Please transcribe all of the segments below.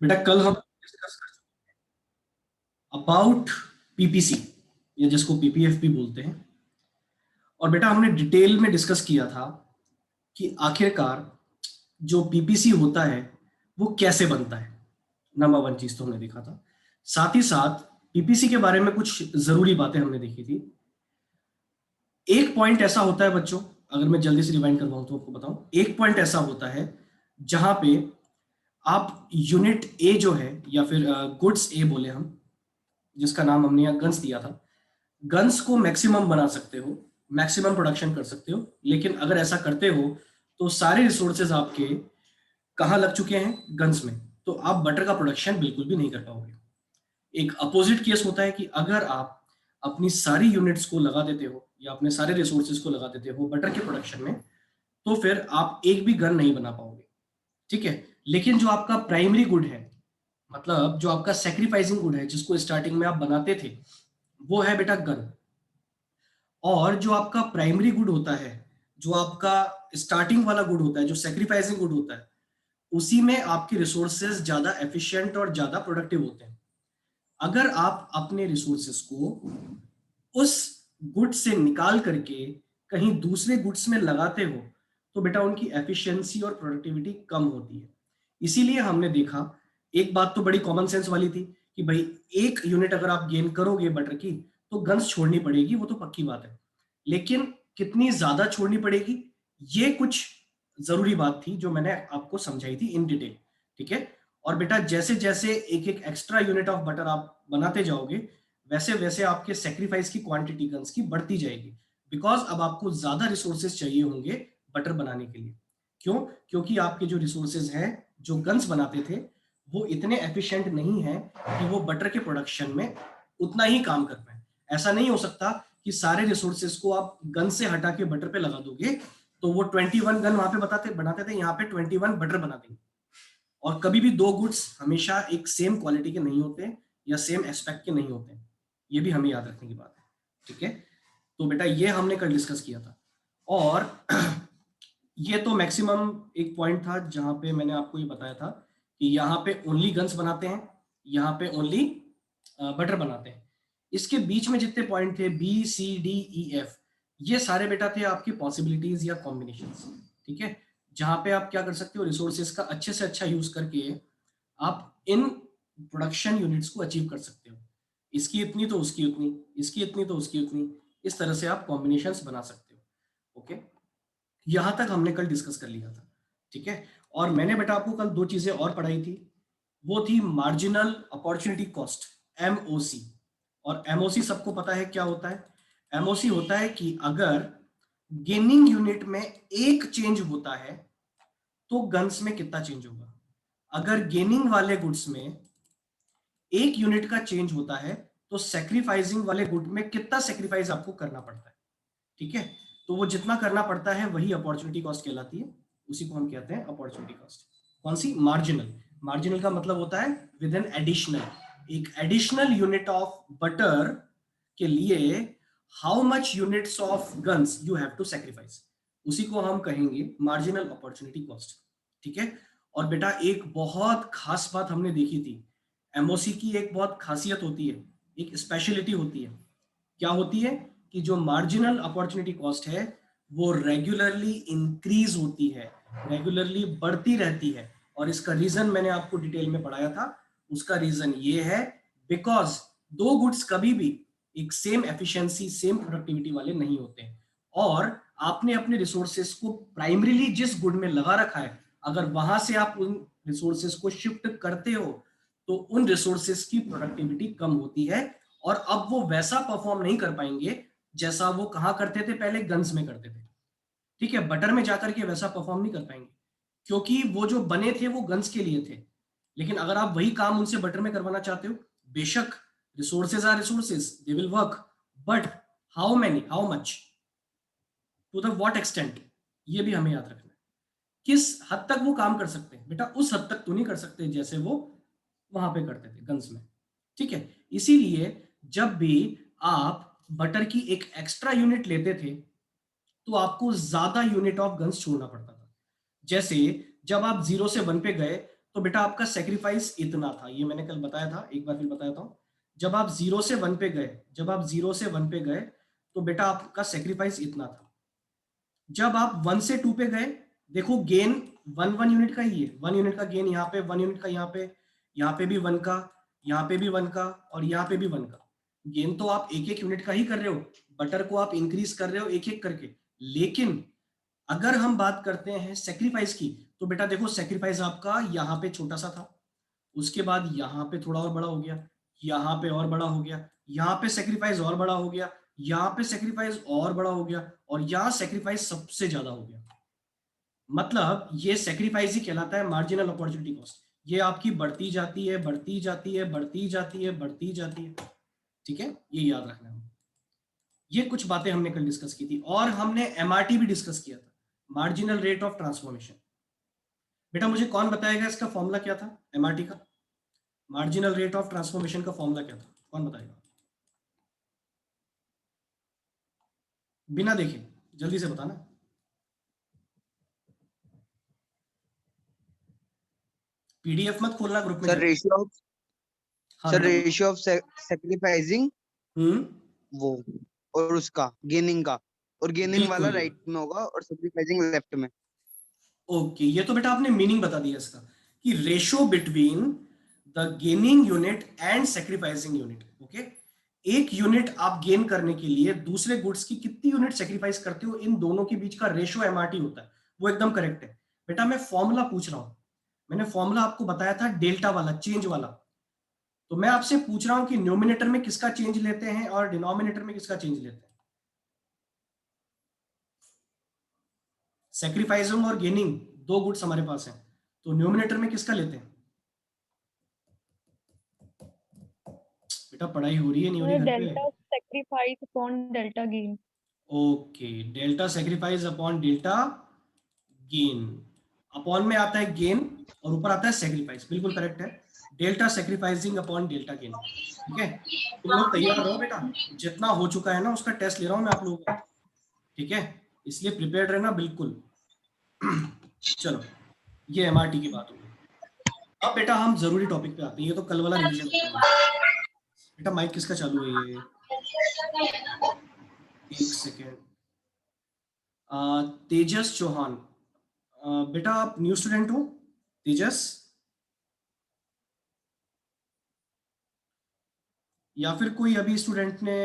बेटा कल हम डिस्कस कर अबाउट पीपीसी या जिसको पीपीएफ भी बोलते हैं। और बेटा हमने डिटेल में डिस्कस किया था कि आखिरकार जो पीपीसी होता है वो कैसे बनता है। नंबर वन चीज तो हमने देखा था। साथ ही साथ पीपीसी के बारे में कुछ जरूरी बातें हमने देखी थी। एक पॉइंट ऐसा होता है बच्चों, अगर मैं जल्दी से रिवाइंड करवाऊं तो आपको बताऊं, एक पॉइंट ऐसा होता है जहां पे आप यूनिट ए जो है या फिर गुड्स ए बोले हम, जिसका नाम हमने यहाँ गन्स दिया था, गन्स को मैक्सिमम बना सकते हो, मैक्सिमम प्रोडक्शन कर सकते हो। लेकिन अगर ऐसा करते हो तो सारे रिसोर्सेज आपके कहाँ लग चुके हैं? गन्स में। तो आप बटर का प्रोडक्शन बिल्कुल भी नहीं कर पाओगे। एक अपोजिट केस होता है कि अगर आप अपनी सारी यूनिट्स को लगा देते हो या अपने सारे रिसोर्सेज को लगा देते हो बटर के प्रोडक्शन में, तो फिर आप एक भी गन नहीं बना पाओगे। ठीक है। लेकिन जो आपका प्राइमरी गुड है, मतलब जो आपका सेक्रीफाइसिंग गुड है जिसको स्टार्टिंग में आप बनाते थे, वो है बेटा गन। और जो आपका प्राइमरी गुड होता है, जो आपका स्टार्टिंग वाला गुड होता है, जो सेक्रीफाइसिंग गुड होता है, उसी में आपके रिसोर्सेज ज्यादा एफिशिएंट और ज्यादा प्रोडक्टिव होते हैं। अगर आप अपने रिसोर्सेज को उस गुड से निकाल करके कहीं दूसरे गुड्स में लगाते हो तो बेटा उनकी एफिशिएंसी और प्रोडक्टिविटी कम होती है। इसीलिए हमने देखा, एक बात तो बड़ी कॉमन सेंस वाली थी कि भाई एक यूनिट अगर आप गेन करोगे बटर की तो गन्स छोड़नी पड़ेगी, वो तो पक्की बात है। लेकिन कितनी ज्यादा छोड़नी पड़ेगी, ये कुछ जरूरी बात थी जो मैंने आपको समझाई थी इन डिटेल। ठीक है। और बेटा जैसे जैसे एक एक एक्स्ट्रा यूनिट ऑफ बटर आप बनाते जाओगे, वैसे वैसे आपके सेक्रीफाइस की क्वांटिटी गन्स की बढ़ती जाएगी। बिकॉज अब आपको ज्यादा रिसोर्सेज चाहिए होंगे बटर बनाने के लिए। क्यों? क्योंकि आपके जो रिसोर्सेज हैं, जो गन्स बनाते थे, वो इतने एफिशिएंट नहीं है कि वो बटर के प्रोडक्शन में उतना ही काम कर पाए। ऐसा नहीं हो सकता कि सारे रिसोर्सेज को आप गन से हटा के बटर पे लगा दोगे तो वो 21 गन वहां पे बताते बनाते थे, यहाँ पे 21 बटर बना देंगे। और कभी भी दो गुड्स हमेशा एक सेम क्वालिटी के नहीं होते या सेम एस्पेक्ट के नहीं होते। ये भी हमें याद रखने की बात है। ठीक है। तो बेटा ये हमने कल डिस्कस किया था। और ये तो मैक्सिमम एक पॉइंट था जहां पे मैंने आपको ये बताया था कि यहाँ पे ओनली गन्स बनाते हैं, यहाँ पे ओनली बटर बनाते हैं। इसके बीच में जितने पॉइंट थे B C D E F, ये सारे बेटा थे आपकी पॉसिबिलिटीज या कॉम्बिनेशंस। ठीक है। जहां पे आप क्या कर सकते हो, रिसोर्सेज का अच्छे से अच्छा यूज करके आप इन प्रोडक्शन यूनिट्स को अचीव कर सकते हो। इसकी इतनी तो उसकी उतनी, इसकी इतनी तो उसकी उतनी, इस तरह से आप कॉम्बिनेशंस बना सकते हो। ओके। यहां तक हमने कल डिस्कस कर लिया था। ठीक है। और मैंने बेटा आपको कल दो चीजें और पढ़ाई थी। वो थी मार्जिनल अपॉर्चुनिटी कॉस्ट, एमओसी। और एमओसी सबको पता है क्या होता है। एमओसी होता है कि अगर गेनिंग यूनिट में एक चेंज होता है तो गन्स में कितना चेंज होगा। अगर गेनिंग वाले गुड्स में एक यूनिट का चेंज होता है तो सेक्रीफाइसिंग वाले गुड में कितना सेक्रीफाइस आपको करना पड़ता है। ठीक है। तो वो जितना करना पड़ता है वही अपॉर्चुनिटी कॉस्ट कहलाती है। उसी को हम कहते हैं अपॉर्चुनिटी कॉस्ट। कौन सी? मार्जिनल। मार्जिनल का मतलब होता है विद एन एडिशनल, एक एडिशनल यूनिट ऑफ बटर के लिए how much units of guns you have to sacrifice, उसी को हम कहेंगे मार्जिनल अपॉर्चुनिटी कॉस्ट। ठीक है। और बेटा एक बहुत खास बात हमने देखी थी, एमओसी की एक बहुत खासियत होती है, एक स्पेशलिटी होती है। क्या होती है? कि जो मार्जिनल अपॉर्चुनिटी कॉस्ट है वो रेगुलरली इंक्रीज होती है, रेगुलरली बढ़ती रहती है। और इसका रीजन मैंने आपको डिटेल में पढ़ाया था। उसका रीजन ये है बिकॉज दो गुड्स कभी भी एक सेम एफिशिएंसी सेम प्रोडक्टिविटी वाले नहीं होते। और आपने अपने रिसोर्सेस को प्राइमरीली जिस गुड में लगा रखा है, अगर वहां से आप उन रिसोर्सेस को शिफ्ट करते हो तो उन रिसोर्सेस की प्रोडक्टिविटी कम होती है। और अब वो वैसा परफॉर्म नहीं कर पाएंगे जैसा वो कहाँ करते थे पहले, गन्स में करते थे। ठीक है। बटर में जाकर के वैसा परफॉर्म नहीं कर पाएंगे क्योंकि वो जो बने थे वो गन्स के लिए थे। लेकिन अगर आप वही काम उनसे बटर में करवाना चाहते हो, बेशक resources are resources, they will work, but how many, how much, to the what extent, ये भी हमें याद रखना है। किस हद तक वो काम कर सकते हैं बेटा, उस हद तक तो नहीं कर सकते जैसे वो वहां पे करते थे गन्स में। ठीक है। इसीलिए जब भी आप बटर की एक एक्स्ट्रा यूनिट लेते थे तो आपको ज्यादा यूनिट ऑफ गन्स छोड़ना पड़ता था। जैसे जब आप 0 से 1 पे गए तो बेटा आपका सेक्रीफाइस इतना था, ये मैंने कल बताया था, एक बार फिर बताया था। जब आप 0 से 1 पे गए, जब आप 0 से 1 पे गए तो बेटा आपका सेक्रीफाइस इतना था। जब आप 1 से 2 पे गए, देखो गेन 1 यूनिट का ही है, 1 यूनिट का गेन यहाँ पे, 1 यूनिट का यहाँ पे भी 1 का, यहाँ पे भी 1 का, और यहाँ पे भी 1 का। गेन तो आप एक एक यूनिट का ही कर रहे हो, बटर को आप इंक्रीज कर रहे हो एक एक करके। लेकिन अगर हम बात करते हैं सेक्रीफाइस की, तो बेटा देखो सेक्रीफाइस आपका यहाँ पे छोटा सा था, उसके बाद यहाँ पे थोड़ा और बड़ा हो गया, यहाँ पे और बड़ा हो गया, यहाँ पे सेक्रीफाइस और बड़ा हो गया, यहाँ पे सेक्रीफाइस और बड़ा हो गया, और यहाँ सेक्रीफाइस सबसे ज्यादा हो गया। मतलब ये सेक्रीफाइस ही कहलाता है मार्जिनल अपॉर्चुनिटी कॉस्ट। ये आपकी बढ़ती जाती है, बढ़ती जाती है, बढ़ती जाती है, बढ़ती जाती है। ठीक है, ये याद रखना है। ये कुछ बातें हमने कल डिस्कस की थी, और हमने एमआरटी भी डिस्कस किया था, मार्जिनल रेट ऑफ ट्रांसफॉर्मेशन। बेटा मुझे कौन बताएगा इसका फॉर्मूला क्या था, एमआरटी का, मार्जिनल रेट ऑफ ट्रांसफॉर्मेशन का फॉर्मूला क्या था, कौन बताएगा? बिना देखे जल्दी से बताना। पीडीएफ मत खोलना ग्रुप में सर जाके। रेशियो ऑफ हाँ सर बेटा बोलो। रेशियो ऑफ सेक्रीफाइसिंग हम्म, वो, और उसका गेनिंग का, और गेनिंग वाला बिल्कुल। राइट में होगा और सेक्रीफाइसिंग लेफ्ट में। ओके, ये तो बेटा आपने मीनिंग बता दिया इसका, कि ratio between the gaining unit and sacrificing unit. Okay, एक यूनिट आप गेन करने के लिए दूसरे गुड्स की कितनी यूनिट सेक्रीफाइस करते हो, इन दोनों के बीच का रेशो एमआरटी होता है। वो एकदम करेक्ट है बेटा। मैं फॉर्मूला पूछ रहा हूं, मैंने फॉर्मूला आपको बताया था डेल्टा वाला, चेंज वाला। तो मैं आपसे पूछ रहा हूं कि न्यूमिनेटर में किसका चेंज लेते हैं और डिनोमिनेटर में किसका चेंज लेते हैं? सेक्रीफाइसिंग और गेनिंग दो गुड्स हमारे पास हैं, तो न्यूमिनेटर में किसका लेते हैं? बेटा पढ़ाई हो रही है नहीं हो रही घर पे? Delta sacrifice upon delta gain. Okay, delta sacrifice upon delta gain. Upon में आता है गेन और ऊपर आता है सेक्रीफाइस, बिल्कुल करेक्ट है। Delta sacrificing upon delta gain. ठीक है, तुम लोग तैयार रहो बेटा, जितना हो चुका है ना उसका टेस्ट ले रहा हूं मैं आप लोगों का। ठीक है, इसलिए प्रिपेयर्ड रहना बिल्कुल। चलो, ये एमआरटी की बात होगी। अब बेटा हम जरूरी टॉपिक पे आते हैं, ये तो कल वाला रिवीजन हो गया। बेटा माइक किसका चालू है ये? एक सेकेंड। तेजस चौहान, बेटा आप न्यू स्टूडेंट हो तेजस, या फिर कोई अभी स्टूडेंट ने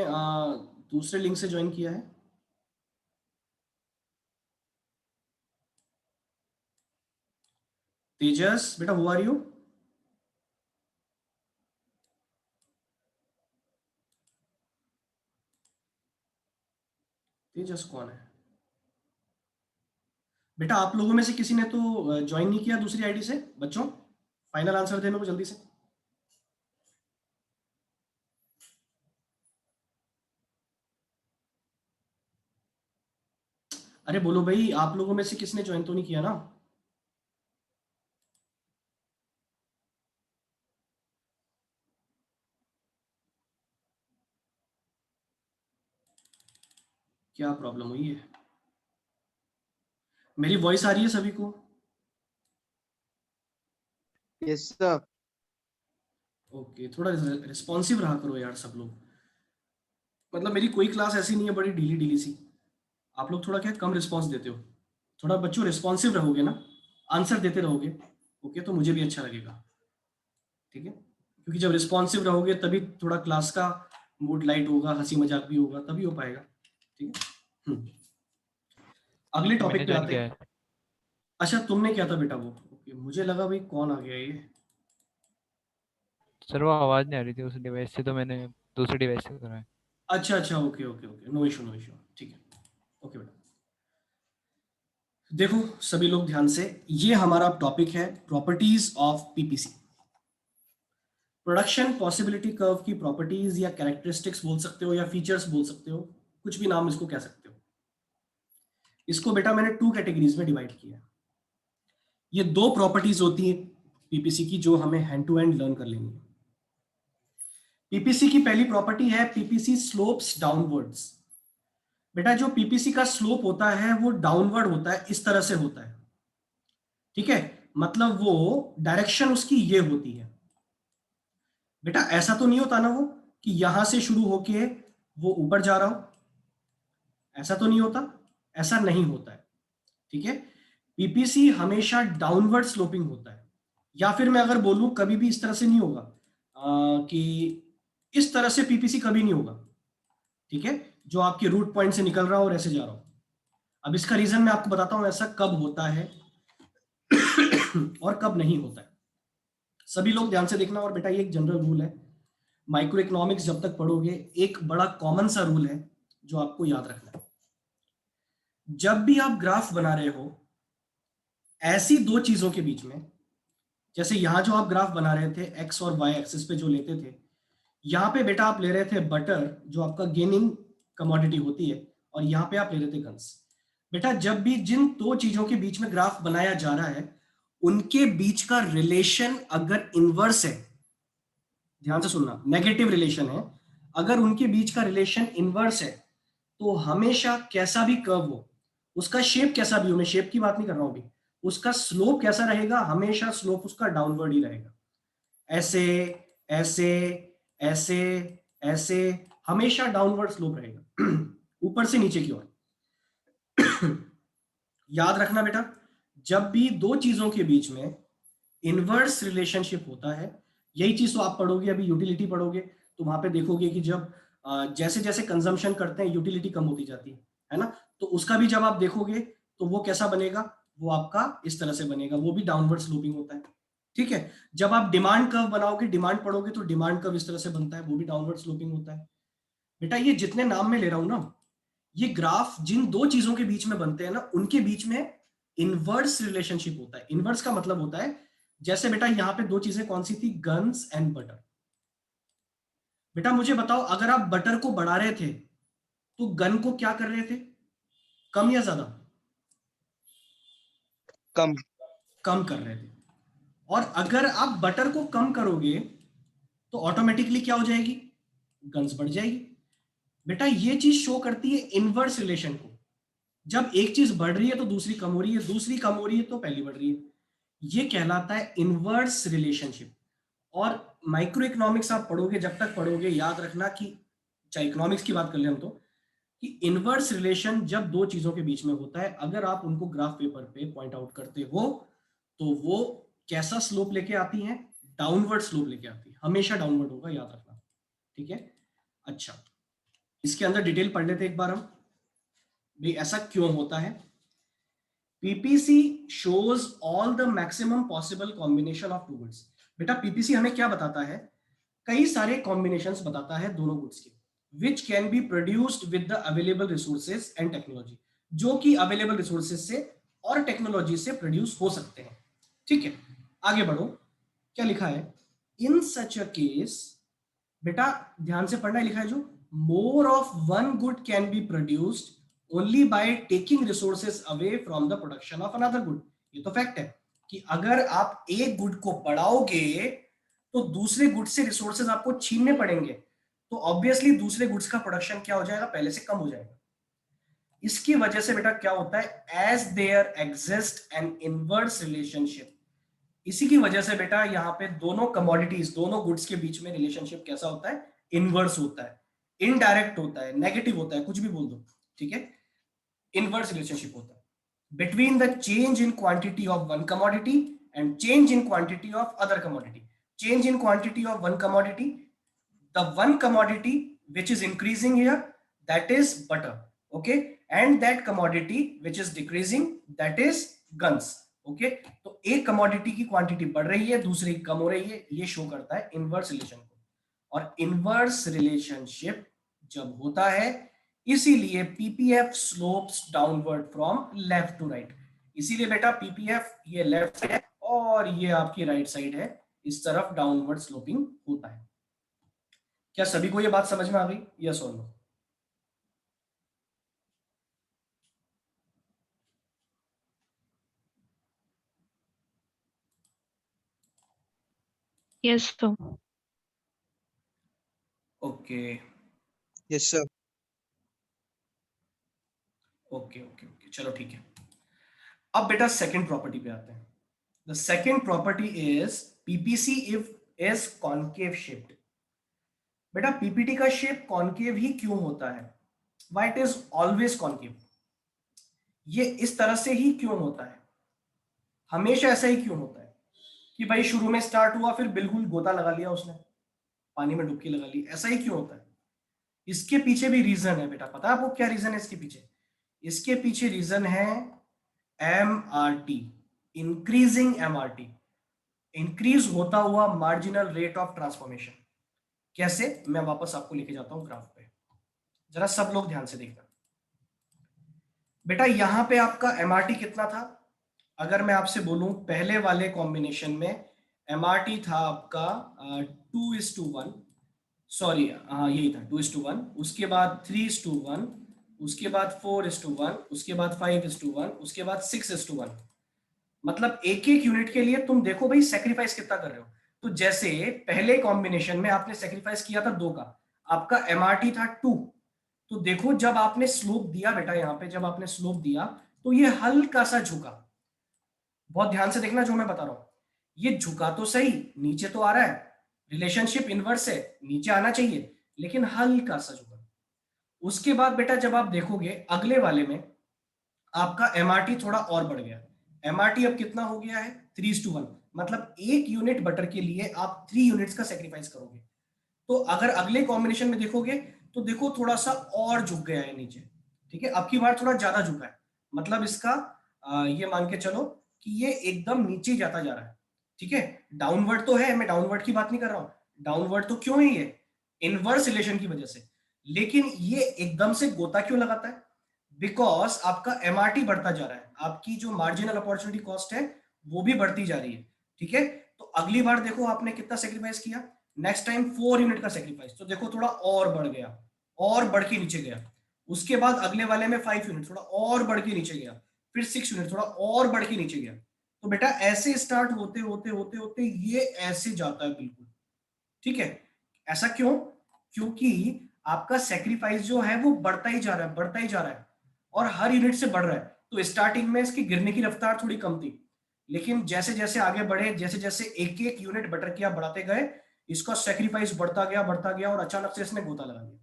दूसरे लिंक से ज्वाइन किया है? तेजस बेटा, हु आर यू? तेजस कौन है बेटा? आप लोगों में से किसी ने तो ज्वाइन नहीं किया दूसरी आईडी से? बच्चों फाइनल आंसर देने को जल्दी से। अरे बोलो भाई, आप लोगों में से किसने ज्वाइन तो नहीं किया ना? क्या प्रॉब्लम हुई है? मेरी वॉइस आ रही है सभी को? Yes sir. ओके, थोड़ा रिस्पॉन्सिव रहा करो यार सब लोग। मतलब मेरी कोई क्लास ऐसी नहीं है बड़ी ढीली ढीली सी, आप लोग थोड़ा क्या कम रिस्पॉन्स देते हो। थोड़ा बच्चों रिस्पॉन्सिव रहोगे ना, आंसर देते रहोगे, ओके, तो मुझे भी अच्छा लगेगा। ठीक है, क्योंकि जब रिस्पॉन्सिव रहोगे तभी थोड़ा क्लास का मूड लाइट होगा, हंसी मजाक भी होगा, तभी हो पाएगा। ठीक है, अगले तो मैंने टॉपिक पे ज्वाइन आते किया हैं। है। अच्छा तुमने क्या था बेटा वो? ओके, मुझे लगा भाई कौन आ गया ये। सर वो आवाज़ नहीं आ रही थी उस डिवाइस से, तो मैंने दूसरे डिवाइस से करा है। अच्छा अच्छा, okay okay okay, no issue no issue, ठीक है, ओके बेटा। देखो सभी लोग ध्यान से, ये हमारा टॉपिक है properties of PPC. Production possibility curve की प्रॉपर्टीज या कैरेक्टरिस्टिक्स बोल सकते हो, या फीचर्स बोल सकते हो, कुछ भी नाम इसको कह सकते हो। इसको बेटा मैंने 2 कैटेगरीज में डिवाइड किया है। ये 2 प्रॉपर्टीज होती है पीपीसी की जो हमें हैंड टू हैंड लर्न कर लेनी है। पीपीसी की पहली प्रॉपर्टी है पीपीसी स्लोप्स डाउनवर्ड्स। बेटा जो पीपीसी का स्लोप होता है वो डाउनवर्ड होता है, इस तरह से होता है। ठीक है, मतलब वो डायरेक्शन उसकी ये होती है बेटा। ऐसा तो नहीं होता ना वो कि यहां से शुरू होके वो ऊपर जा रहा हो, ऐसा तो नहीं होता, ऐसा नहीं होता है। ठीक है, पीपीसी हमेशा डाउनवर्ड स्लोपिंग होता है, या फिर मैं अगर बोलूं कभी भी इस तरह से नहीं होगा कि इस तरह से पीपीसी कभी नहीं होगा। ठीक है, जो आपके रूट पॉइंट से निकल रहा हो और ऐसे जा रहा हो। अब इसका रीजन मैं आपको बताता हूं ऐसा कब होता है और कब नहीं होता है। सभी लोग ध्यान से देखना, और बेटा ये एक जनरल रूल है, माइक्रो इकोनॉमिक्स जब तक पढ़ोगे एक बड़ा कॉमन सा रूल है जो आपको याद रखना है। जब भी आप ग्राफ बना रहे हो ऐसी दो चीजों के बीच में, जैसे यहां जो आप ग्राफ बना रहे थे एक्स और वाई एक्सिस पे जो लेते थे, यहां पे बेटा आप ले रहे थे बटर जो आपका गेनिंग कमोडिटी होती है, और यहां पे आप ले रहे थे गन्स। बेटा जब भी जिन दो चीजों के बीच में ग्राफ बनाया जा रहा है उनके बीच का रिलेशन अगर इनवर्स है, ध्यान से सुनना, नेगेटिव रिलेशन है, अगर उनके बीच का रिलेशन इनवर्स है तो हमेशा कैसा भी कर्व हो, उसका शेप कैसा भी हो, मैं शेप की बात नहीं कर रहा हूं अभी, उसका स्लोप कैसा रहेगा, हमेशा स्लोप उसका डाउनवर्ड ही रहेगा। ऐसे ऐसे ऐसे ऐसे, हमेशा डाउनवर्ड स्लोप रहेगा ऊपर से नीचे की ओर। याद रखना बेटा, जब भी दो चीजों के बीच में इनवर्स रिलेशनशिप होता है, यही चीज तो आप पढ़ोगे अभी यूटिलिटी पढ़ोगे, तो वहां पे देखोगे कि जब जैसे जैसे कंजम्पशन करते हैं यूटिलिटी कम होती जाती है ना, तो उसका भी जब आप देखोगे तो वो कैसा बनेगा, वो आपका इस तरह से बनेगा, वो भी डाउनवर्ड स्लोपिंग होता है। ठीक है, जब आप डिमांड कर्व बनाओगे, डिमांड पढ़ोगे, तो डिमांड कर्व इस तरह से बनता है, वो भी डाउनवर्ड स्लोपिंग होता है। बेटा ये जितने नाम में ले रहा हूं ना, ये ग्राफ जिन दो चीजों के बीच में बनते हैं ना, उनके बीच में इनवर्स रिलेशनशिप होता है। इनवर्स का मतलब होता है, जैसे बेटा यहां पे दो चीजें कौन सी थी, गन्स एंड बटर। बेटा मुझे बताओ, अगर आप बटर को बढ़ा रहे थे तो गन को क्या कर रहे थे, कम या ज्यादा? कम। कम कर रहे थे। और अगर आप बटर को कम करोगे तो ऑटोमेटिकली क्या हो जाएगी, गन्स बढ़ जाएगी। बेटा ये चीज शो करती है इनवर्स रिलेशन को, जब एक चीज बढ़ रही है तो दूसरी कम हो रही है, दूसरी कम हो रही है तो पहली बढ़ रही है, ये कहलाता है इनवर्स रिलेशनशिप। और माइक्रो इकोनॉमिक्स आप पढ़ोगे, जब तक पढ़ोगे याद रखना कि, चाहे इकोनॉमिक्स की बात कर ले हम तो, कि इनवर्स रिलेशन जब दो चीजों के बीच में होता है, अगर आप उनको ग्राफ पेपर पे पॉइंट आउट करते हो तो वो कैसा स्लोप लेके आती हैं, डाउनवर्ड स्लोप लेके आती है, हमेशा डाउनवर्ड होगा, याद रखना। ठीक है, अच्छा इसके अंदर डिटेल पढ़ लेते एक बार हम, भाई ऐसा क्यों होता है। PPC shows all the maximum possible combination of two goods। बेटा पीपीसी हमें क्या बताता है, कई सारे कॉम्बिनेशंस बताता है दोनों गुड्स के, which can be produced with the available resources and technology, जो कि अवेलेबल रिसोर्सेज से और टेक्नोलॉजी से प्रोड्यूस हो सकते हैं। ठीक है, आगे बढ़ो, क्या लिखा है, इन सच अ केस, बेटा ध्यान से पढ़ना है, लिखा है जो, more of one good can be produced only by taking resources away from the production of another good. ये तो फैक्ट है कि अगर आप एक गुड को बढ़ाओगे तो दूसरे गुड से रिसोर्सेज आपको छीनने पड़ेंगे, तो ऑब्वियसली दूसरे गुड्स का प्रोडक्शन क्या हो जाएगा, पहले से कम हो जाएगा। इसकी वजह से बेटा क्या होता है, as there exist an inverse relationship, इसी की वजह से बेटा यहाँ पे दोनों कमोडिटीज, दोनों गुड्स के बीच में रिलेशनशिप कैसा होता है, इनवर्स होता है, इनडायरेक्ट होता है, नेगेटिव होता है, कुछ भी बोल दो। ठीक है, इनवर्स रिलेशनशिप होता है between the change in quantity of one commodity and change in quantity of other commodity. Change in quantity of one commodity, the one commodity which is increasing here, that is butter, okay, and that commodity which is decreasing, that is guns, okay। तो एक commodity की quantity बढ़ रही है, दूसरी कम हो रही है, ये शो करता है इनवर्स रिलेशन को। और इनवर्स रिलेशनशिप जब होता है, इसीलिए PPF slopes downward from left to right. इसीलिए बेटा पीपीएफ ये लेफ्ट है और ये आपकी राइट साइड है, इस तरफ डाउनवर्ड स्लोपिंग होता है। क्या सभी को ये बात समझ में आ गई, यस और no? Yes, sir. Okay yes sir. Okay okay okay, चलो ठीक है। अब बेटा सेकंड प्रॉपर्टी पे आते हैं, the second property is PPC if is concave shaped. बेटा पीपीटी का शेप कॉन्केव ही क्यों होता है? Why it is always concave? ये इस तरह से ही क्यों होता है? हमेशा ऐसा ही क्यों होता है कि भाई शुरू में स्टार्ट हुआ फिर बिल्कुल गोता लगा लिया उसने, पानी में डुबकी लगा ली, ऐसा ही क्यों होता है? इसके पीछे भी रीजन है बेटा, पता है आपको क्या रीजन है इसके पीछे? इसके पीछे रीजन है एमआरटी, इंक्रीजिंग एमआरटी, इंक्रीज होता हुआ मार्जिनल रेट ऑफ ट्रांसफॉर्मेशन। कैसे? मैं वापस आपको लेके जाता हूं ग्राफ पे, जरा सब लोग ध्यान से देखना। बेटा यहां पे आपका एमआरटी कितना था? अगर मैं आपसे बोलूं पहले वाले कॉम्बिनेशन में एमआरटी था आपका 2:1, सॉरी हाँ यही था 2:1, उसके बाद 3:1, उसके बाद 4:1, उसके बाद 5:1, उसके बाद 6:1। मतलब एक एक यूनिट के लिए तुम देखो भाई सेक्रीफाइस कितना कर रहे हो। तो जैसे पहले कॉम्बिनेशन में आपने सेक्रीफाइस किया था 2 का, आपका एमआरटी था 2, तो देखो जब आपने स्लोप दिया बेटा, यहाँ पे जब आपने स्लोप दिया तो ये हल्का सा झुका। बहुत ध्यान से देखना जो मैं बता रहा हूं, ये झुका तो सही, नीचे तो आ रहा है, रिलेशनशिप इनवर्स है, नीचे आना चाहिए, लेकिन हल्का सा झुका। उसके बाद बेटा जब आप देखोगे अगले वाले में आपका एमआरटी थोड़ा और बढ़ गया। एमआरटी अब कितना हो गया है? 3:1, मतलब 1 यूनिट बटर के लिए आप 3 यूनिट्स का सेक्रीफाइस करोगे। तो अगर अगले कॉम्बिनेशन में देखोगे तो देखो थोड़ा सा और झुक गया है नीचे, ठीक है, अब की बार थोड़ा ज्यादा झुका है। मतलब इसका ये मान के चलो कि ये एकदम नीचे जाता जा रहा है, ठीक है। डाउनवर्ड तो है, मैं डाउनवर्ड की बात नहीं कर रहा हूं, डाउनवर्ड तो क्यों है, ये इनवर्स रिलेशन की वजह से, लेकिन ये एकदम से गोता क्यों लगाता है? बिकॉज आपका एमआरटी बढ़ता जा रहा है, आपकी जो मार्जिनल अपॉर्चुनिटी कॉस्ट है वो भी बढ़ती जा रही है, ठीक है। तो अगली बार देखो आपने कितना सेक्रीफाइस किया, नेक्स्ट टाइम 4 यूनिट का सेक्रीफाइस, तो देखो थोड़ा और बढ़ गया, और बढ़ के नीचे गया। उसके बाद अगले वाले में 5 यूनिट, थोड़ा और बढ़ के नीचे गया, फिर 6 यूनिट, थोड़ा और बढ़ के नीचे गया। तो बेटा ऐसे स्टार्ट होते होते होते होते ये ऐसे जाता है बिल्कुल, ठीक है। ऐसा क्यों? क्योंकि आपका सेक्रीफाइस जो है वो बढ़ता ही जा रहा है, बढ़ता ही जा रहा है, और हर यूनिट से बढ़ रहा है। तो स्टार्टिंग में इसकी गिरने की रफ्तार थोड़ी कम थी, लेकिन जैसे जैसे आगे बढ़े, जैसे जैसे एक एक यूनिट बटर किया बढ़ाते गए, इसका सेक्रीफाइस बढ़ता गया और अचानक से इसने गोता लगा दिया।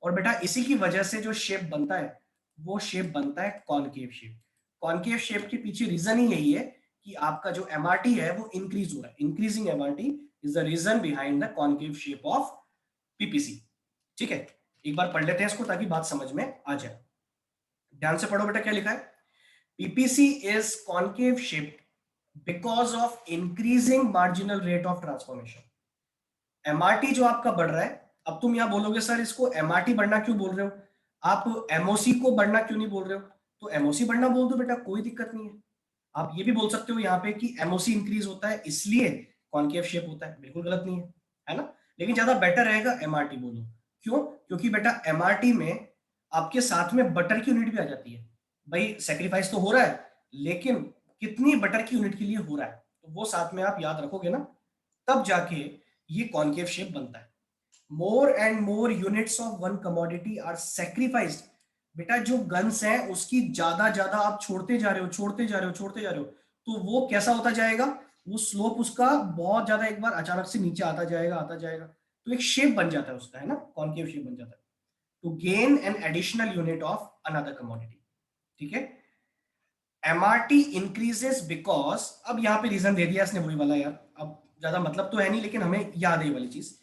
और बेटा इसी की वजह से जो शेप बनता है वो शेप बनता है कॉनकेव शेप। कॉनकेव शेप के पीछे रीजन ही यही है कि आपका जो एमआरटी है वो इंक्रीज हो रहा है, increasing MRT is the reason behind the concave shape of PPC, ठीक है। एक बार पढ़ लेते हैं इसको ताकि बात समझ में आ जाए। ध्यान से पढ़ो बेटा क्या लिखा है, PPC is concave shaped because of increasing marginal rate of transformation. MRT जो आपका बढ़ रहा है, अब तुम यहां बोलोगे सर इसको एमआरटी बढ़ना क्यों बोल रहे हो, आप एमओसी को बढ़ना क्यों नहीं बोल रहे हो? तो एमओसी बढ़ना बोल दो बेटा, कोई दिक्कत नहीं है। आप ये भी बोल सकते हो यहाँ पे कि एमओसी इंक्रीज होता है इसलिए कॉनकेव शेप होता है, बिल्कुल गलत नहीं है ना। लेकिन ज्यादा बेटर रहेगा एमआरटी बोलो। क्यों? क्योंकि बेटा एमआरटी में आपके साथ में बटर की यूनिट भी आ जाती है। भाई सेक्रीफाइस तो हो रहा है, लेकिन कितनी बटर की यूनिट के लिए हो रहा है, तो वो साथ में आप याद रखोगे ना, तब जाके ये कॉनकेव शेप बनता है। More and more units of one commodity are sacrificed. बेटा जो गन्स है उसकी ज्यादा ज्यादा आप छोड़ते जा रहे हो, छोड़ते जा रहे हो, छोड़ते जा रहे हो, तो वो कैसा होता जाएगा, वो स्लोप उसका बहुत ज्यादा एक बार अचानक से नीचे आता जाएगा, आता जाएगा, तो एक शेप बन जाता है उसका, है ना, कॉनकेव शेप बन जाता है, to gain an additional unit of another commodity, ठीक है। एमआरटी इंक्रीजेस बिकॉज, अब यहाँ पे रीजन दे दिया इसने वही वाला यार, अब ज्यादा मतलब तो है नहीं लेकिन हमें याद है ये वाली चीज।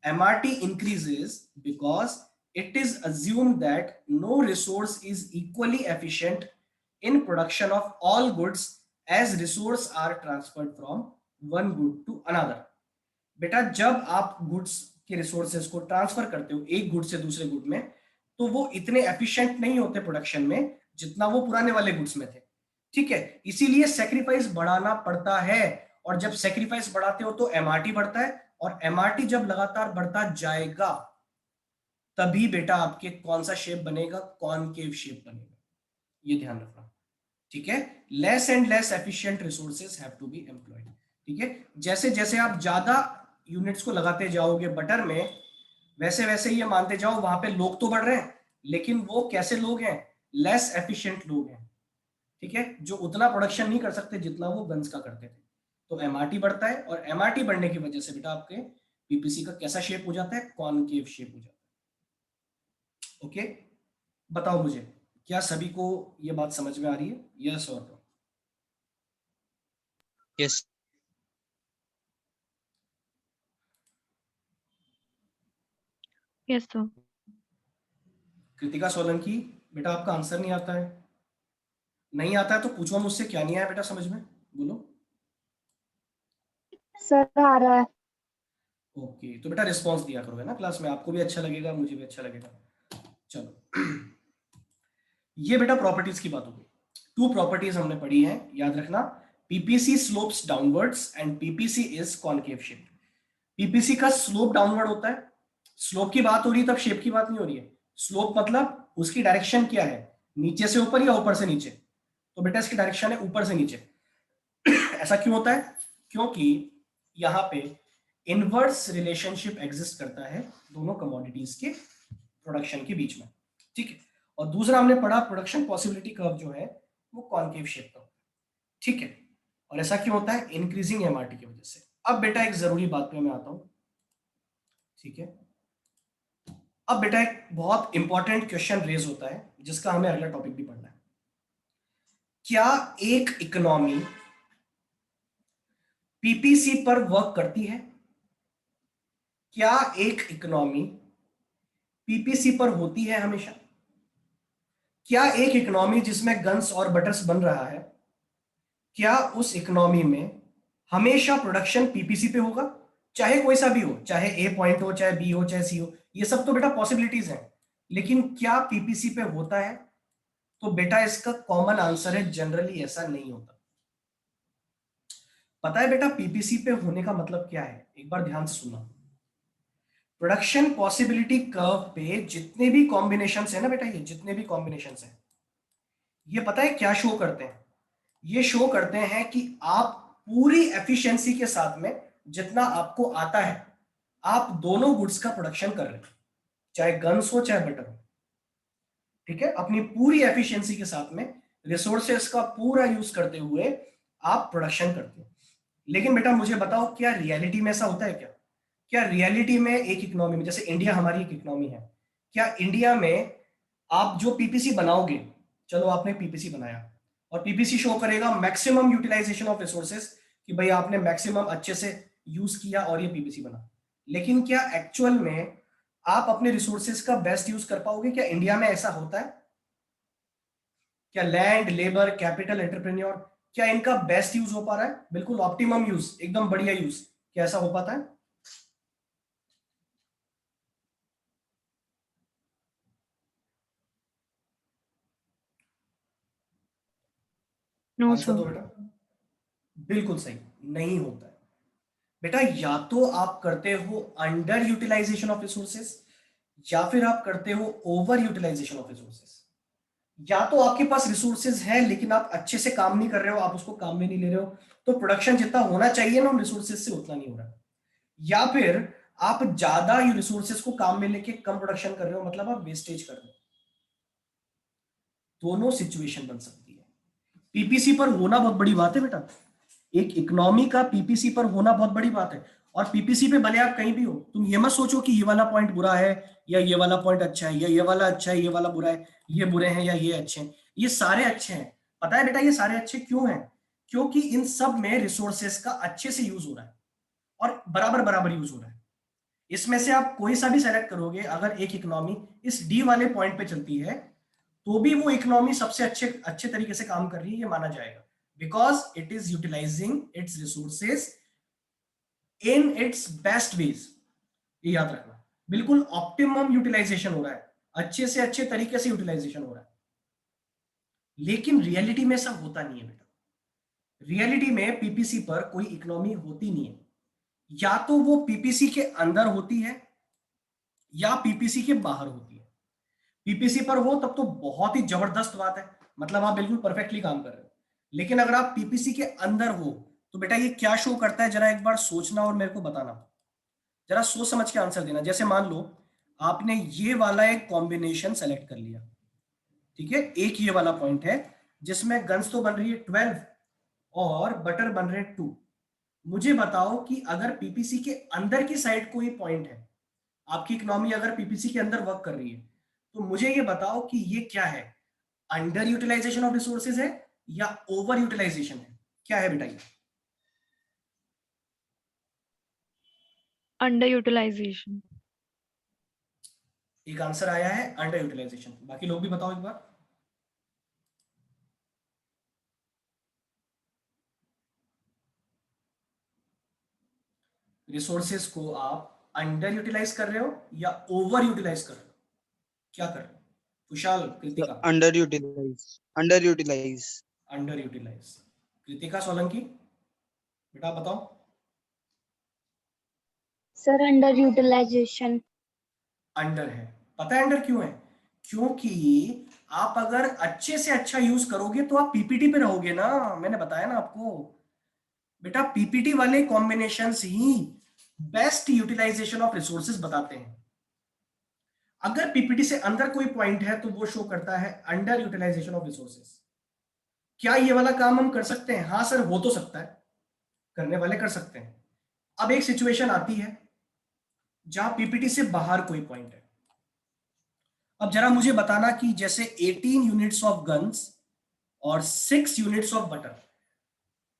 MRT increases because it is assumed that no resource is equally efficient in production of all goods as resource are transferred from one good to another। बेटा जब आप गुड्स के रिसोर्सेज को ट्रांसफर करते हो एक गुड से दूसरे गुड में, तो वो इतने एफिशिएंट नहीं होते प्रोडक्शन में जितना वो पुराने वाले गुड्स में थे, ठीक है। इसीलिए सेक्रीफाइस बढ़ाना पड़ता है, और जब सेक्रीफाइस बढ़ाते हो तो एमआरटी बढ़ता है, और एमआरटी जब लगातार बढ़ता जाएगा तभी बेटा आपके कौन सा शेप बनेगा, कॉनकेव शेप बनेगा, ये ध्यान रखना, ठीक है। Less and less efficient resources have to be employed, ठीक है। जैसे जैसे आप ज्यादा यूनिट्स को लगाते जाओगे बटर में, वैसे वैसे ये मानते जाओ वहां पे लोग तो बढ़ रहे हैं, लेकिन वो कैसे लोग हैं, लेस एफिशिएंट लोग हैं, ठीक है, जो उतना प्रोडक्शन नहीं कर सकते जितना वो गन्स का करते थे। तो एमआरटी बढ़ता है, और एमआरटी बढ़ने की वजह से बेटा आपके पीपीसी का कैसा शेप हो जाता है, कॉनकेव शेप हो जाता है। ओके, बताओ मुझे, क्या सभी को ये बात समझ में आ रही है, यस और no? Yes Yes, sir. Kritika Solanki, बेटा आपका आंसर नहीं आता है? नहीं आता है तो पूछो मुझसे, क्या नहीं आया बेटा समझ में, बोलो। सर आ रहा है। ओके, तो बेटा रिस्पॉन्स दिया करोगे ना क्लास में, आपको भी अच्छा लगेगा, मुझे भी अच्छा लगेगा। चलो ये बेटा प्रॉपर्टीज की बात हो गई। 2 प्रॉपर्टीज हमने पढ़ी हैं, याद रखना, PPC slopes downwards and PPC is concave shape. PPC का स्लोप डाउनवर्ड होता है, स्लोप की बात हो रही है तब शेप की बात नहीं हो रही है। स्लोप मतलब उसकी डायरेक्शन क्या है, नीचे से ऊपर या ऊपर से नीचे, तो बेटा इसकी डायरेक्शन है ऊपर से नीचे। ऐसा क्यों होता है, क्योंकि यहाँ पे इनवर्स रिलेशनशिप एग्जिस्ट करता है दोनों कमोडिटीज के प्रोडक्शन के बीच में, ठीक है। और दूसरा हमने पढ़ा प्रोडक्शन पॉसिबिलिटी कर्व जो है वो कॉनकेव शेप का होता है, ठीक है। और ऐसा क्यों होता है, इंक्रीजिंग एमआरटी की वजह से। अब बेटा एक जरूरी बात पे मैं आता हूं, ठीक है। अब बेटा एक बहुत इंपॉर्टेंट क्वेश्चन रेज होता है जिसका हमें अगला टॉपिक भी पढ़ना है। क्या एक इकोनॉमी पीपीसी पर वर्क करती है? क्या एक इकोनॉमी पीपीसी पर होती है हमेशा? क्या एक इकोनॉमी जिसमें गन्स और बटर्स बन रहा है, क्या उस इकोनॉमी में हमेशा प्रोडक्शन पीपीसी पे होगा, चाहे कोई सा भी हो, चाहे ए पॉइंट हो, चाहे बी हो, चाहे सी हो, ये सब तो बेटा पॉसिबिलिटीज हैं, लेकिन क्या पीपीसी पे होता है? तो बेटा इसका कॉमन आंसर है जनरली ऐसा नहीं होता। पता है बेटा पीपीसी पे होने का मतलब क्या है, एक बार ध्यान से सुनना। प्रोडक्शन पॉसिबिलिटी कर्व पे जितने भी कॉम्बिनेशंस है ना बेटा, ये जितने भी कॉम्बिनेशंस हैं, ये पता है क्या शो करते हैं? ये शो करते हैं कि आप पूरी एफिशिएंसी के साथ में जितना आपको आता है, आप दोनों गुड्स का प्रोडक्शन कर रहे हैं, चाहे गन्स हो चाहे बटर हो, ठीक है। अपनी पूरी एफिशिएंसी के साथ में रिसोर्सेस का पूरा यूज करते हुए आप प्रोडक्शन करते हैं। लेकिन बेटा मुझे बताओ, क्या रियलिटी में ऐसा होता है क्या? क्या रियलिटी में एक इकोनॉमी में, जैसे इंडिया हमारी एक इकोनॉमी है, क्या इंडिया में आप जो पीपीसी बनाओगे, चलो आपने पीपीसी बनाया और पीपीसी शो करेगा मैक्सिमम यूटिलाइजेशन ऑफ रिसोर्सेज, कि भाई आपने मैक्सिमम अच्छे से यूज किया और ये पीपीसी बना, लेकिन क्या एक्चुअल में आप अपने रिसोर्सेज का बेस्ट यूज कर पाओगे? क्या इंडिया में ऐसा होता है? क्या लैंड, लेबर, कैपिटल, एंटरप्रेन्योर, क्या इनका बेस्ट यूज हो पा रहा है, बिल्कुल ऑप्टिमम यूज, एकदम बढ़िया यूज, क्या ऐसा हो पाता है? No, answer sir. दो बेटा। बिल्कुल सही, नहीं होता है बेटा। या तो आप करते हो अंडर यूटिलाइजेशन ऑफ रिसोर्सेस, या फिर आप करते हो ओवर यूटिलाइजेशन ऑफ रिसोर्सेस। या तो आपके पास रिसोर्सेज है लेकिन आप अच्छे से काम नहीं कर रहे हो, आप उसको काम में नहीं ले रहे हो, तो प्रोडक्शन जितना होना चाहिए ना उन रिसोर्सेज से उतना नहीं हो रहा। या फिर आप ज्यादा रिसोर्सेज को काम में लेके कम प्रोडक्शन कर रहे हो, मतलब आप वेस्टेज कर रहे हो। दोनों सिचुएशन बन सकती है। पीपीसी पर होना बहुत बड़ी बात है बेटा, एक इकोनॉमी का पीपीसी पर होना बहुत बड़ी बात है। और पीपीसी पे भले आप कहीं भी हो, तुम ये मत सोचो कि ये वाला पॉइंट बुरा है या ये वाला पॉइंट अच्छा है, या ये वाला अच्छा है ये वाला बुरा है, ये बुरे हैं या ये अच्छे हैं, ये सारे अच्छे हैं। पता है बेटा ये सारे अच्छे क्यों हैं? क्योंकि इन सब में रिसोर्सेस का अच्छे से यूज हो रहा है और बराबर बराबर यूज हो रहा है। इसमें से आप कोई सा भी सेलेक्ट करोगे, अगर एक इकोनॉमी इस डी वाले पॉइंट पे चलती है तो भी वो इकोनॉमी सबसे अच्छे अच्छे तरीके से काम कर रही है, ये माना जाएगा, because it is utilising its resources in its best ways. ये याद रखना, बिल्कुल ऑप्टिमम यूटिलाइजेशन हो रहा है, अच्छे से अच्छे तरीके से यूटिलाइजेशन हो रहा है। लेकिन रियलिटी में ऐसा होता नहीं है बेटा। रियलिटी में पीपीसी पर कोई इकोनॉमी होती नहीं है, या तो वो पीपीसी के अंदर होती है या पीपीसी के बाहर होती है। पीपीसी पर हो तब तो बहुत ही जबरदस्त बात है, मतलब आप बिल्कुल परफेक्टली काम कर रहे हो। लेकिन अगर आप पीपीसी के अंदर हो तो बेटा ये क्या शो करता है, जरा एक बार सोचना और मेरे को बताना, जरा सोच समझ के आंसर देना। जैसे मान लो आपने ये वाला एक कॉम्बिनेशन सेलेक्ट कर लिया, ठीक है, एक ये वाला पॉइंट है जिसमें गन्स तो बन रही है 12 और बटर बन रहे 2, मुझे बताओ कि अगर पीपीसी के अंदर की साइड कोई पॉइंट है, आपकी इकोनॉमी अगर पीपीसी के अंदर वर्क कर रही है, तो मुझे ये बताओ कि ये क्या है, अंडर यूटिलाइजेशन ऑफ रिसोर्सेज है या ओवर यूटिलाइजेशन है, क्या है बेटा ये? Under utilisation. एक आंसर आया है अंडर यूटिलाइजेशन, बाकी लोग भी बताओ एक बार। रिसोर्सेज को आप अंडर यूटिलाइज कर रहे हो या ओवर यूटिलाइज कर रहे हो, क्या कर रहे हो? Kushal, Kritika? Under utilise. Under utilise. Kritika Solanki, बेटा बताओ। Sir under utilisation. अंडर है। पता है अंडर क्यों है? क्योंकि आप अगर अच्छे से अच्छा यूज करोगे तो आप पीपीटी पे रहोगे ना, मैंने बताया ना आपको बेटा, पीपीटी वाले कॉम्बिनेशंस ही बेस्ट यूटिलाइजेशन ऑफ रिसोर्सेज बताते हैं। अगर पीपीटी से अंदर कोई पॉइंट है तो वो शो करता है अंडर यूटिलाइजेशन ऑफ रिसोर्सेज। क्या ये वाला काम हम कर सकते हैं? हाँ सर, हो तो सकता है, करने वाले कर सकते हैं। अब एक सिचुएशन आती है जहां पीपीटी से बाहर कोई पॉइंट है। अब जरा मुझे बताना कि जैसे 18 यूनिट्स ऑफ गन्स और 6 यूनिट्स ऑफ बटर,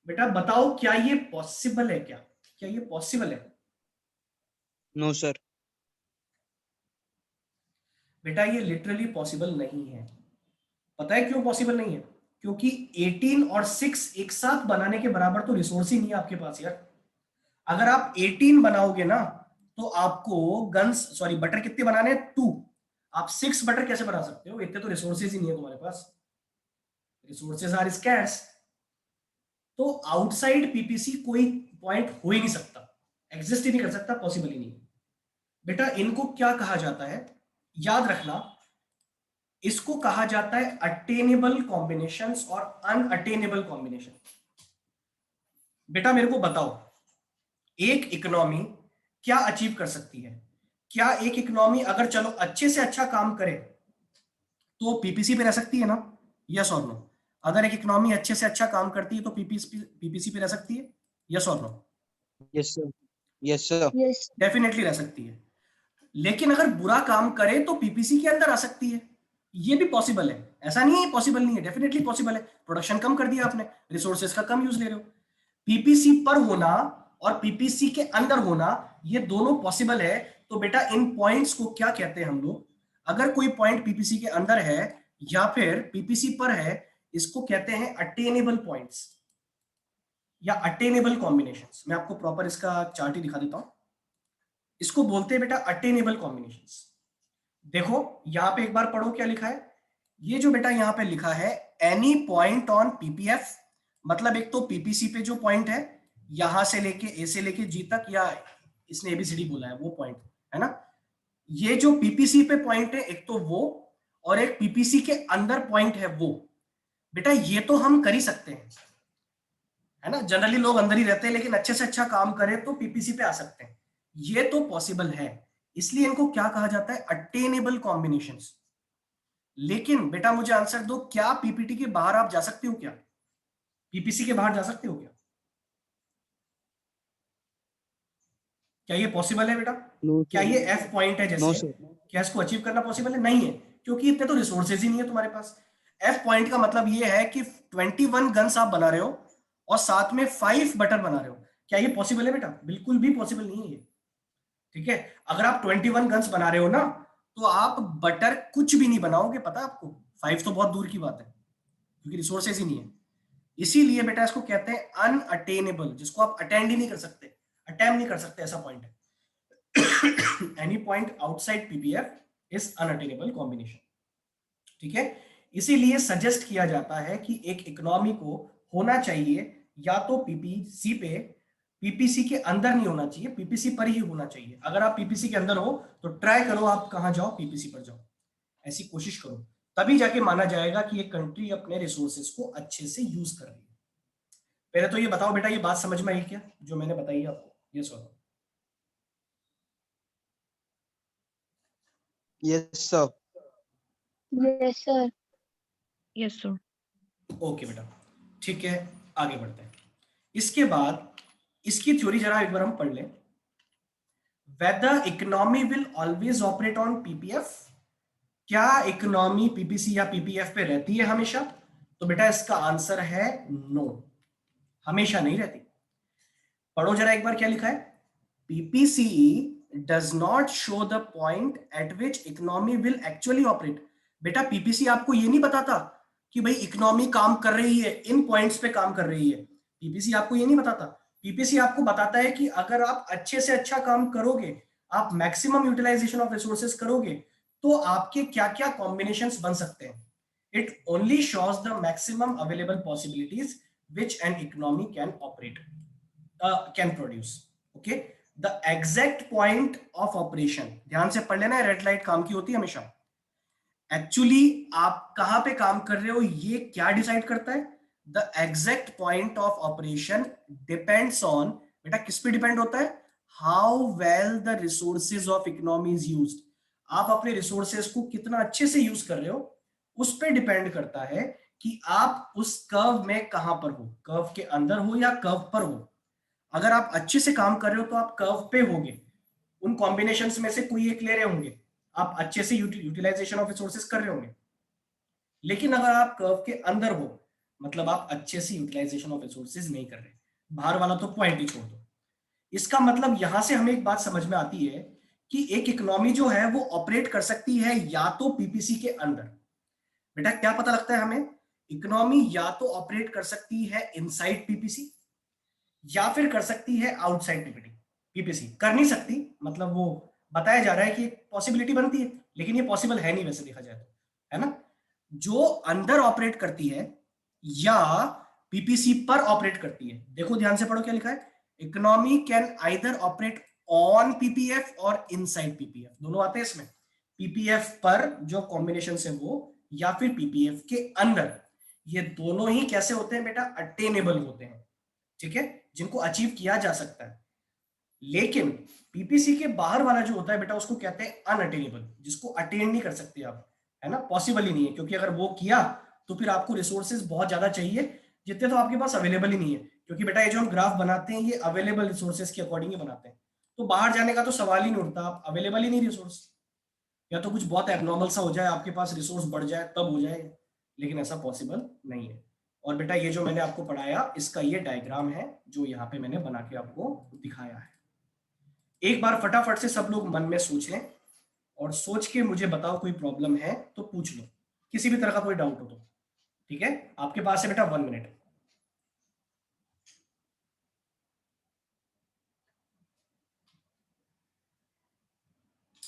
बेटा बताओ क्या ये पॉसिबल है? क्या ये पॉसिबल है? No sir. बेटा ये लिटरली पॉसिबल नहीं है। पता है क्यों पॉसिबल नहीं है? क्योंकि 18 और 6 एक साथ बनाने के बराबर तो रिसोर्स ही नहीं है आपके पास यार। अगर आप 18 बनाओगे ना तो आपको गन्स सॉरी बटर कितने बनाने हैं? 2। आप 6 बटर कैसे बना सकते हो? इतने तो रिसोर्सेज ही नहीं है तुम्हारे पास, रिसोर्सेज आर स्कैर्स। तो आउटसाइड पीपीसी कोई पॉइंट हो ही नहीं सकता, एग्जिस्ट ही नहीं कर सकता, पॉसिबल ही नहीं। बेटा इनको क्या कहा जाता है, याद रखना, इसको कहा जाता है अटेनेबल कॉम्बिनेशंस और अनअटेनेबल कॉम्बिनेशन। बेटा मेरे को बताओ, एक इकोनॉमी क्या अचीव कर सकती है? क्या एक इकोनॉमी अगर चलो अच्छे से अच्छा काम करे तो पीपीसी पे रह सकती है ना? यस और नो? अगर एक इकोनॉमी अच्छे से अच्छा काम करती है तो पीपीसी पे रह सकती है? यस और no? Yes sir. Yes sir. Yes. Definitely रह सकती है। लेकिन अगर बुरा काम करे तो पीपीसी के अंदर आ सकती है, ये भी पॉसिबल है। ऐसा नहीं है पॉसिबल नहीं है, डेफिनेटली पॉसिबल है। प्रोडक्शन कम कर दिया आपने, रिसोर्सेज का कम यूज ले रहे हो। पीपीसी पर होना और पीपीसी के अंदर होना ये दोनों पॉसिबल है। तो बेटा इन पॉइंट्स को क्या कहते हैं हम लोग? अगर कोई पॉइंट पीपीसी के अंदर है या फिर पीपीसी पर है, इसको कहते हैं अटेनेबल पॉइंट्स या अटेनेबल कॉम्बिनेशंस। मैं आपको प्रॉपर इसका चार्ट ही दिखा देता हूं। इसको बोलते हैं बेटा अटेनेबल कॉम्बिनेशंस। देखो यहां पे एक बार पढ़ो क्या लिखा है। ये जो बेटा यहां पे लिखा है एनी पॉइंट ऑन पीपीएफ, मतलब एक तो पीपीसी पे जो पॉइंट है यहां से लेके ए से लेके जी तक, या इसने एबीसीडी बोला है वो पॉइंट है ना, ये जो पीपीसी पे पॉइंट है एक तो वो, और एक पीपीसी के अंदर पॉइंट है वो। बेटा ये तो हम कर ही सकते हैं, है ना, जनरली लोग अंदर ही रहते हैं, लेकिन अच्छे से अच्छा काम करें तो पीपीसी पे आ सकते हैं, ये तो पॉसिबल है। इसलिए इनको क्या कहा जाता है? Attainable combinations. लेकिन बेटा मुझे आंसर दो, क्या पीपीटी के बाहर आप जा सकते हो? क्या पीपीसी के बाहर जा सकते हो? क्या ये पॉसिबल है बेटा? नो क्या सर। ये एफ पॉइंट है नो जैसे, सर। क्या इसको अचीव करना पॉसिबल है? नहीं है, क्योंकि इतने तो रिसोर्सेज ही नहीं है तुम्हारे पास। एफ पॉइंट का मतलब ये है कि 21 गन्स आप बना रहे हो और साथ में 5 बटर बना रहे हो। क्या ये पॉसिबल है बेटा? बिल्कुल भी पॉसिबल नहीं है ये। ठीक है, अगर आप 21 गन्स बना रहे हो ना तो आप बटर कुछ भी नहीं बनाओगे, पता है आपको? 5 तो बहुत दूर की बात है, क्योंकि रिसोर्सेज ही नहीं है। इसीलिए बेटा इसको कहते हैं अनअटेनेबल, जिसको आप अटेंड ही नहीं कर सकते, अटेम्प्ट नहीं कर सकते, ऐसा पॉइंट है। Any point outside PPF is unattainable combination. ठीक है, इसीलिए सजेस्ट किया जाता है कि एक इकोनॉमी को होना चाहिए या तो पीपीसी पे, पीपीसी के अंदर नहीं होना चाहिए, पीपीसी पर ही होना चाहिए। अगर आप पीपीसी के अंदर हो तो ट्राई करो आप कहां जाओ, पीपीसी पर जाओ, ऐसी कोशिश करो, तभी जाके माना जाएगा कि एक कंट्री अपने रिसोर्सेज को अच्छे से यूज कर रही है। पहले तो ये बताओ बेटा, ये बात समझ में आई क्या जो मैंने बताई आपको? ये सुनो। Yes sir. Yes sir. Yes sir. Okay बेटा, ठीक है, आगे बढ़ते हैं। इसके बाद इसकी थ्योरी जरा एक बार हम पढ़ लें। Whether economy will always operate on PPF, क्या इकोनॉमी पीपीसी या पीपीएफ पे रहती है हमेशा? तो बेटा इसका आंसर है नो, हमेशा नहीं रहती। पढ़ो जरा एक बार क्या लिखा है। PPCE does not show the point at which economy will actually operate. बेटा पीपीसी आपको ये नहीं बताता कि भाई इकोनॉमी काम कर रही है, इन पॉइंट्स पे काम कर रही है। पीपीसी आपको ये नहीं बताता। पीपीसी आपको बताता है कि अगर आप अच्छे से अच्छा काम करोगे, आप मैक्सिमम यूटिलाइजेशन ऑफ रिसोर्सेज करोगे, तो आपके क्या क्या कॉम्बिनेशंस बन सकते हैं। It only shows the maximum available possibilities which an economy can operate can produce. Okay, the exact point of operation, ध्यान से पढ़ लेना, रेड लाइट काम की होती है हमेशा। एक्चुअली आप कहां पे काम कर रहे हो ये क्या डिसाइड करता है? The exact point of operation depends on, बेटा किस पे डिपेंड होता है? How well the resources of economy is used. आप अपने रिसोर्सेज को कितना अच्छे से यूज कर रहे हो, उस पे डिपेंड करता है कि आप उस कर्व में कहां पर हो, कर्व के अंदर हो या कर्व पर हो। अगर आप अच्छे से काम कर रहे हो तो आप कर्व पे होगे, उन कॉम्बिनेशंस में से कोई एक ले रहे होंगे, आप अच्छे से यूटिलाइजेशन ऑफ रिसोर्सेज कर रहे होंगे। लेकिन अगर आप कर्व के अंदर हो, मतलब आप अच्छे से यूटिलाइजेशन ऑफ रिसोर्सेज नहीं कर रहे, बाहर वाला तो पॉइंट ही छोड़ दो। इसका मतलब यहां से हमें एक बात समझ में आती है कि एक इकोनॉमी जो है वो ऑपरेट कर सकती है या तो पीपीसी के अंदर। बेटा क्या पता लगता है हमें? इकोनॉमी या तो ऑपरेट कर सकती है इनसाइड पीपीसी या फिर कर सकती है आउटसाइड पीपीटी। पीपीसी कर नहीं सकती, मतलब वो बताया जा रहा है कि एक पॉसिबिलिटी बनती है, लेकिन ये पॉसिबल है नहीं वैसे देखा जाए तो, है ना। जो अंदर ऑपरेट करती है या पीपीसी पर ऑपरेट करती है, देखो ध्यान से पढ़ो क्या लिखा है। Economy can either operate on PPF और इनसाइड पीपीएफ, दोनों आते हैं इसमें। पीपीएफ पर जो कॉम्बिनेशन है वो, या फिर पीपीएफ के अंदर। ये दोनों ही कैसे होते हैं बेटा? अटेनेबल होते हैं, ठीक है, जिनको अचीव किया जा सकता है। लेकिन पीपीसी के बाहर वाला जो होता है बेटा, उसको कहते हैं अनअटेनेबल, जिसको अटेन नहीं कर सकते आप, है ना, पॉसिबल ही नहीं है। क्योंकि अगर वो किया तो फिर आपको रिसोर्सेज बहुत ज्यादा चाहिए, जितने तो आपके पास अवेलेबल ही नहीं है। क्योंकि बेटा ये जो हम ग्राफ बनाते हैं ये अवेलेबल रिसोर्सेज के अकॉर्डिंग ही बनाते हैं, तो बाहर जाने का तो सवाल ही नहीं उठता, आप अवेलेबल ही नहीं रिसोर्स। या तो कुछ बहुत एबनॉर्मल सा हो जाए, आपके पास रिसोर्स बढ़ जाए तब हो जाए, लेकिन ऐसा पॉसिबल नहीं है। और बेटा ये जो मैंने आपको पढ़ाया इसका ये डायग्राम है जो यहाँ पे मैंने बना के आपको दिखाया है। एक बार फटाफट से सब लोग मन में सोच लें और सोच के मुझे बताओ, कोई प्रॉब्लम है तो पूछ लो, किसी भी तरह का कोई डाउट हो तो। ठीक है, आपके पास है बेटा 1 मिनट।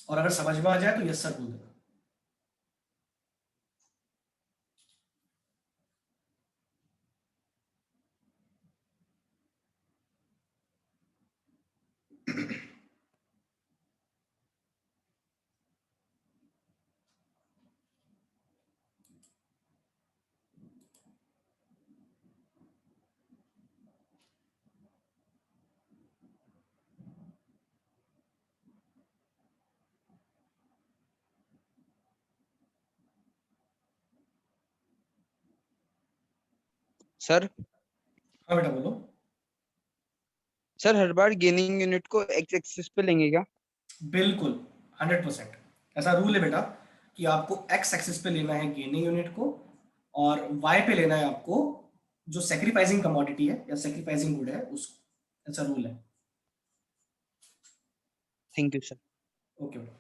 और अगर समझ में आ जाए तो यस सर बोल देना। सर हाँ बेटा बोलो। सर हर बार गेनिंग यूनिट को एक्स एक्सिस पे लेंगे क्या? बिल्कुल 100%, ऐसा रूल है बेटा कि आपको एक्स एक्सिस पे लेना है गेनिंग यूनिट को, और वाई पे लेना है आपको जो सेक्रीफाइसिंग कमोडिटी है या सेक्रीफाइसिंग गुड है उसको। ऐसा रूल है। Thank you sir. ओके बेटा,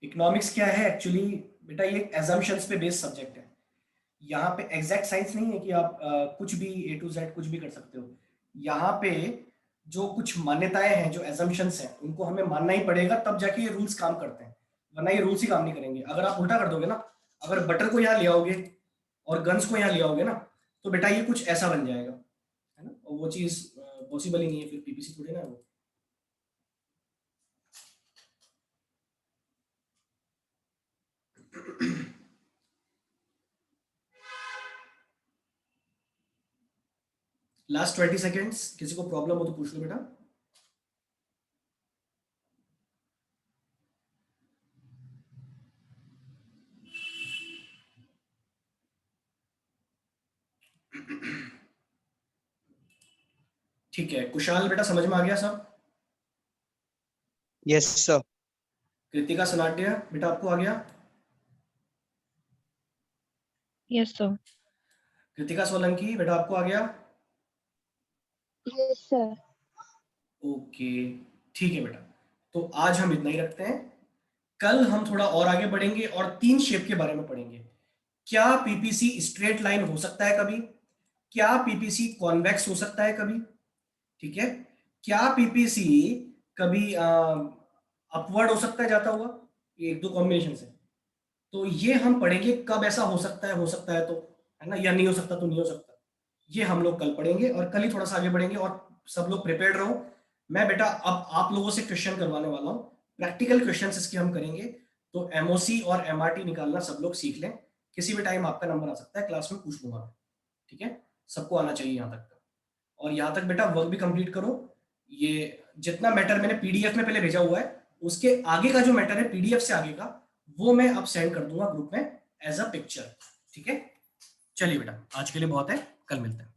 इकोनॉमिक्स क्या है एक्चुअली? बेटा ये एजम्पशंस पे बेस्ड सब्जेक्ट है। यहाँ पे एग्जैक्ट साइंस नहीं है कि आप कुछ भी ए टू जेड कुछ भी कर सकते हो। यहाँ पे जो कुछ मान्यताएं हैं, जो एजम्पशंस हैं, उनको हमें मानना ही पड़ेगा, तब जाके ये रूल्स काम करते हैं, वरना ये रूल्स ही काम नहीं करेंगे। अगर आप उल्टा कर दोगे ना, अगर बटर को यहाँ ले आओगे और गन्स को यहाँ ले आओगे ना, तो बेटा ये कुछ ऐसा बन जाएगा, है ना, और वो चीज़ पॉसिबल ही नहीं है, फिर पीपीसी थोड़ी ना है वो। लास्ट 20 सेकेंड्स, किसी को प्रॉब्लम हो तो पूछ लो बेटा। ठीक है, कुशाल बेटा समझ में आ गया सब? Yes sir. कृतिका सनाटिया बेटा आपको आ गया? Yes, sir. कृतिका सोलंकी बेटा आपको आ गया? Yes, sir. ओके, ठीक है बेटा, तो आज हम इतना ही रखते हैं। कल हम थोड़ा और आगे बढ़ेंगे और 3 शेप के बारे में पढ़ेंगे। क्या पीपीसी स्ट्रेट लाइन हो सकता है कभी? क्या पीपीसी कॉन्वेक्स हो सकता है कभी? ठीक है, क्या पीपीसी कभी अपवर्ड हो सकता है जाता हुआ? ये 1-2 कॉम्बिनेशन से, तो ये हम पढ़ेंगे कब ऐसा हो सकता है तो, है ना, या नहीं हो सकता तो नहीं हो सकता। ये हम लोग कल पढ़ेंगे और कल ही थोड़ा सा आगे बढ़ेंगे। और सब लोग प्रिपेयर्ड रहो। मैं बेटा अब आप लोगों से क्वेश्चन करवाने वाला हूँ, प्रैक्टिकल क्वेश्चन इसके हम करेंगे, तो एमओसी और एमआरटी निकालना सब लोग सीख लें। किसी भी टाइम आपका नंबर आ सकता है, क्लास में पूछ लूंगा मैं, ठीक है? सबको आना चाहिए यहाँ तक का। और यहाँ तक बेटा वर्क भी कंप्लीट करो। ये जितना मैटर मैंने पीडीएफ में पहले भेजा हुआ है, उसके आगे का जो मैटर है पीडीएफ से आगे का, वो मैं अब सेंड कर दूंगा ग्रुप में एज अ पिक्चर, ठीक है? चलिए बेटा, आज के लिए बहुत है, कल मिलते हैं।